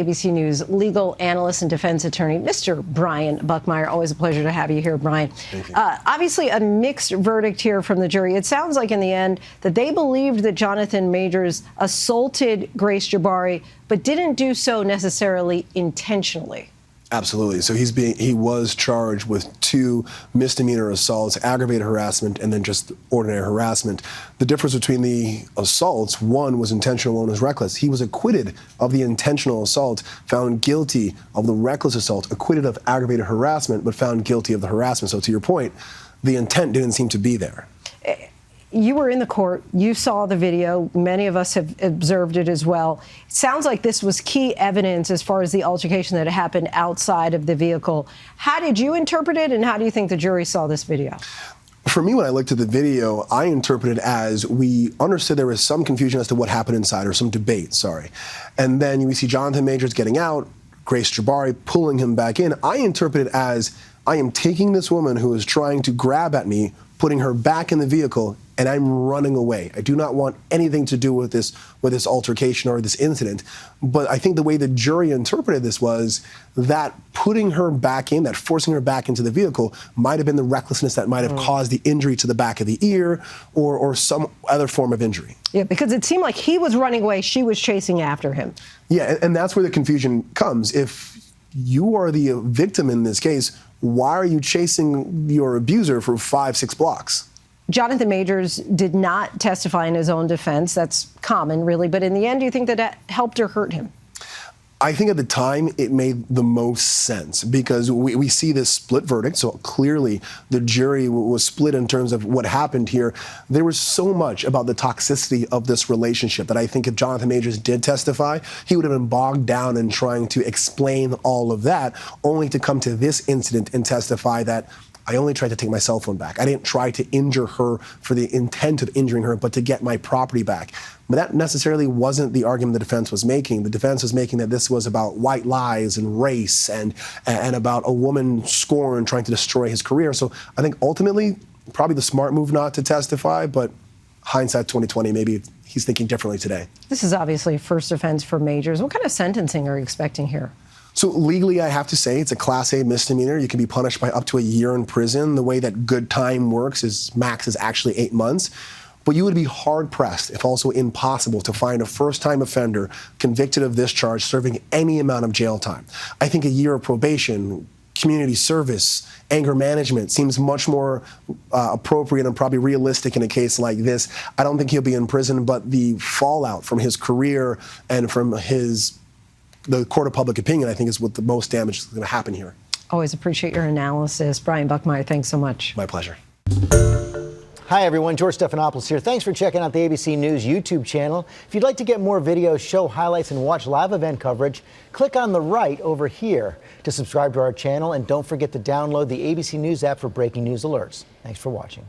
ABC News legal analyst and defense attorney, Mr. Brian Buckmire. Always a pleasure to have you here, Brian. Thank you. Obviously, a mixed verdict here from the jury. It sounds like in the end that they believed that Jonathan Majors assaulted Grace Jabari, but didn't do so necessarily intentionally. Absolutely. So he was charged with 2 misdemeanor assaults, aggravated harassment, and then just ordinary harassment. The difference between the assaults, one was intentional, one was reckless. He was acquitted of the intentional assault, found guilty of the reckless assault, acquitted of aggravated harassment, but found guilty of the harassment. So to your point, the intent didn't seem to be there. You were in the court. You saw the video. Many of us have observed it as well. It sounds like this was key evidence as far as the altercation that happened outside of the vehicle. How did you interpret it, and how do you think the jury saw this video? For me, when I looked at the video, I interpreted it as we understood there was some confusion as to what happened inside, or some debate, sorry. And then we see Jonathan Majors getting out, Grace Jabari pulling him back in. I interpret it as I am taking this woman who is trying to grab at me, putting her back in the vehicle, and I'm running away. I do not want anything to do with this altercation or this incident. But I think the way the jury interpreted this was that putting her back in, that forcing her back into the vehicle, might have been the recklessness that might have caused the injury to the back of the ear or some other form of injury. Yeah, because it seemed like he was running away, she was chasing after him. Yeah, and that's where the confusion comes. If you are the victim in this case, why are you chasing your abuser for 5-6 blocks? Jonathan Majors did not testify in his own defense. That's common, really. But in the end, do you think that helped or hurt him? I think at the time it made the most sense because we see this split verdict. So clearly the jury was split in terms of what happened here. There was so much about the toxicity of this relationship that I think if Jonathan Majors did testify, he would have been bogged down in trying to explain all of that, only to come to this incident and testify that I only tried to take my cell phone back. I didn't try to injure her for the intent of injuring her, but to get my property back. But that necessarily wasn't the argument the defense was making. The defense was making that this was about white lies and race and about a woman scorn trying to destroy his career. So I think ultimately, probably the smart move not to testify, but hindsight 2020, maybe he's thinking differently today. This is obviously a first offense for Majors. What kind of sentencing are you expecting here? So legally, I have to say it's a Class A misdemeanor. You can be punished by up to a year in prison. The way that good time works is max is actually 8 months. But you would be hard-pressed, if also impossible, to find a first-time offender convicted of this charge serving any amount of jail time. I think a year of probation, community service, anger management seems much more appropriate and probably realistic in a case like this. I don't think he'll be in prison, but the fallout from his career and from the court of public opinion, I think, is what the most damage is going to happen here. Always appreciate your analysis. Brian Buckmire, thanks so much. My pleasure. Hi, everyone. George Stephanopoulos here. Thanks for checking out the ABC News YouTube channel. If you'd like to get more videos, show highlights, and watch live event coverage, click on the right over here to subscribe to our channel. And don't forget to download the ABC News app for breaking news alerts. Thanks for watching.